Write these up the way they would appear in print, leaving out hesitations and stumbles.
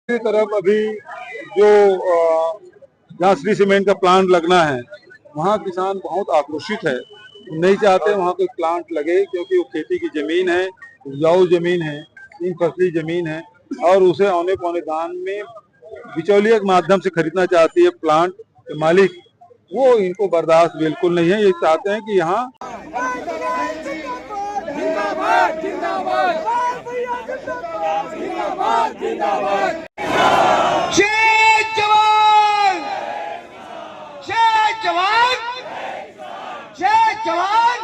की तरफ अभी जो जहाँ श्री सीमेंट का प्लांट लगना है वहाँ किसान बहुत आक्रोशित है। नहीं चाहते वहाँ कोई प्लांट लगे क्योंकि वो खेती की जमीन है, उपजाऊ जमीन है, 3 फसली जमीन है और उसे औने पौने दाम में बिचौलिए के माध्यम से खरीदना चाहती है प्लांट के मालिक। वो इनको बर्दाश्त बिल्कुल नहीं है। ये चाहते हैं कि यहाँ जिंदाबाद जिंदाबाद जिंदाबाद जिंदाबाद जय जवान जय जवान जय जवान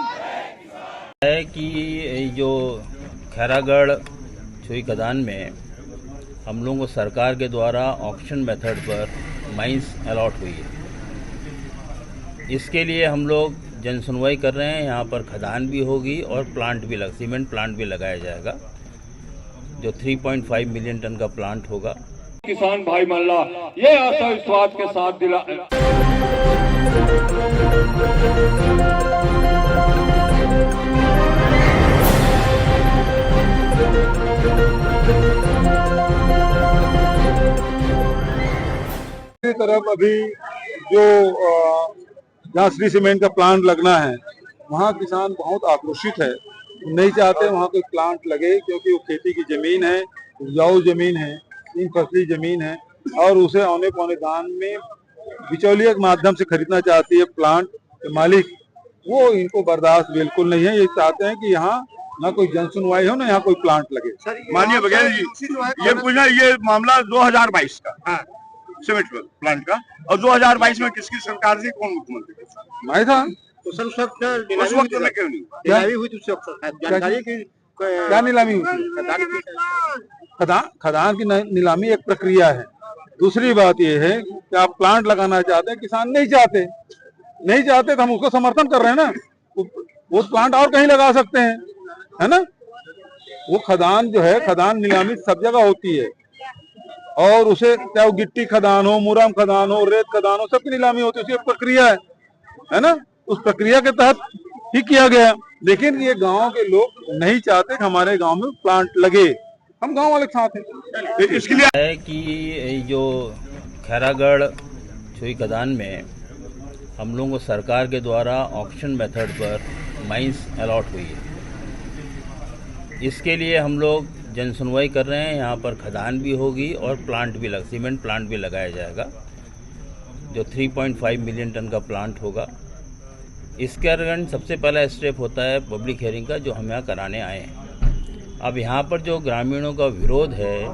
है कि जो खैरागढ़ छुई खदान में हम लोगों को सरकार के द्वारा ऑक्शन मेथड पर माइंस अलॉट हुई है। इसके लिए हम लोग जन सुनवाई कर रहे हैं। यहाँ पर खदान भी होगी और प्लांट भी सीमेंट प्लांट भी लगाया जाएगा जो 3.5 मिलियन टन का प्लांट होगा। किसान भाई मल्ला ये आशा विश्वास के साथ दिला की तरफ अभी जो जहाँ श्री सीमेंट का प्लांट लगना है वहाँ किसान बहुत आक्रोशित है। नहीं चाहते वहाँ कोई प्लांट लगे क्योंकि वो खेती की जमीन है, उपजाऊ जमीन है, 3 फसली जमीन है और उसे औने पौने दाम में बिचौलिए के माध्यम से खरीदना चाहती है प्लांट के मालिक। वो इनको बर्दाश्त बिल्कुल नहीं है। ये चाहते हैं कि यहाँ ना कोई जन सुनवाई हो, ना यहाँ कोई प्लांट लगे। माननीय बघेल जी, ये पूछना ये मामला 2022 का सीमेंट प्लांट का, और 2022 में किसकी सरकार थी, कौन मुख्यमंत्री था? मैं था तो सर उस वक्त में क्यों नहीं नीलामी हुई थी? जानकारी की क्या नीलामी हुई? खदान की नीलामी एक प्रक्रिया है। दूसरी बात यह है कि आप प्लांट लगाना चाहते हैं, किसान नहीं चाहते तो हम उसको समर्थन कर रहे हैं ना। वो प्लांट और कहीं लगा सकते हैं, है ना। वो खदान जो है, खदान नीलामी सब जगह होती है और उसे चाहे वो गिट्टी खदान हो, मुरम खदान हो, रेत खदान हो, सबकी नीलामी होती है। उसकी एक प्रक्रिया है ना। उस प्रक्रिया के तहत ही किया गया। लेकिन ये गांव के लोग नहीं चाहते कि हमारे गांव में प्लांट लगे। हम गांव वाले साथ हैं। इसके लिए है कि जो खैरागढ़ छुई खदान में हम लोगों को सरकार के द्वारा ऑक्शन मेथड पर माइंस अलॉट हुई है। इसके लिए हम लोग जन सुनवाई कर रहे हैं। यहाँ पर खदान भी होगी और प्लांट भी सीमेंट प्लांट भी लगाया जाएगा जो 3.5 मिलियन टन का प्लांट होगा। इसके कारण सबसे पहला स्टेप होता है पब्लिक हियरिंग का, जो हम यहाँ कराने आए हैं। अब यहाँ पर जो ग्रामीणों का विरोध है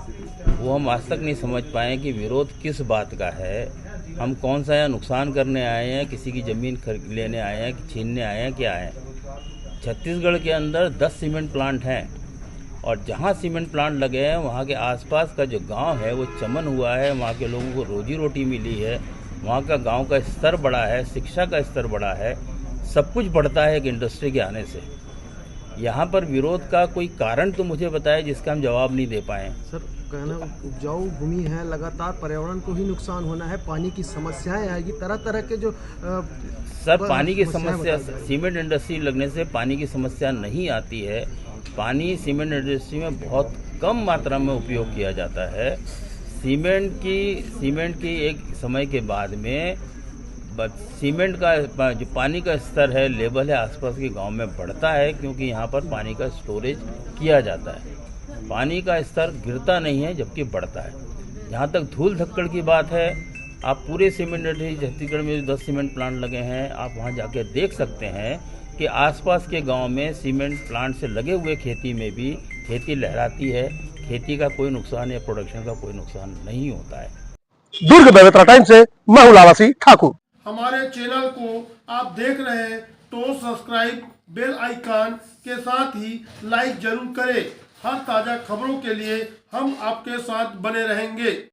वो हम आज तक नहीं समझ पाए कि विरोध किस बात का है। हम कौन सा यहाँ नुकसान करने आए हैं, किसी की ज़मीन लेने आए हैं कि छीनने आए हैं, क्या है। छत्तीसगढ़ के अंदर 10 सीमेंट प्लांट हैं और जहाँ सीमेंट प्लांट लगे हैं वहाँ के आसपास का जो गांव है वो चमन हुआ है। वहाँ के लोगों को रोजी रोटी मिली है, वहाँ का गांव का स्तर बढ़ा है, शिक्षा का स्तर बढ़ा है, सब कुछ बढ़ता है एक इंडस्ट्री के आने से। यहाँ पर विरोध का कोई कारण तो मुझे बताए जिसका हम जवाब नहीं दे पाए। सर कहना उपजाऊ भूमि है, लगातार पर्यावरण को ही नुकसान होना है, पानी की समस्याएं आएगी, तरह तरह के जो सर पानी की समस्या सीमेंट इंडस्ट्री लगने से पानी की समस्या नहीं आती है। पानी सीमेंट इंडस्ट्री में बहुत कम मात्रा में उपयोग किया जाता है। सीमेंट की एक समय के बाद में सीमेंट का जो पानी का स्तर है, लेवल है, आसपास के गांव में बढ़ता है क्योंकि यहाँ पर पानी का स्टोरेज किया जाता है। पानी का स्तर गिरता नहीं है जबकि बढ़ता है। जहाँ तक धूल धक्कड़ की बात है, आप पूरे सीमेंट इंडस्ट्री छत्तीसगढ़ में 10 सीमेंट प्लांट लगे हैं, आप वहाँ जाके देख सकते हैं कि आसपास के गांव में सीमेंट प्लांट से लगे हुए खेती में भी खेती लहराती है। खेती का कोई नुकसान या प्रोडक्शन का कोई नुकसान नहीं होता है। दुर्ग बेमेतरा टाइम से मैं हूं लावासी ठाकुर। हमारे चैनल को आप देख रहे हैं तो सब्सक्राइब, बेल आइकन के साथ ही लाइक जरूर करें। हर ताज़ा खबरों के लिए हम आपके साथ बने रहेंगे।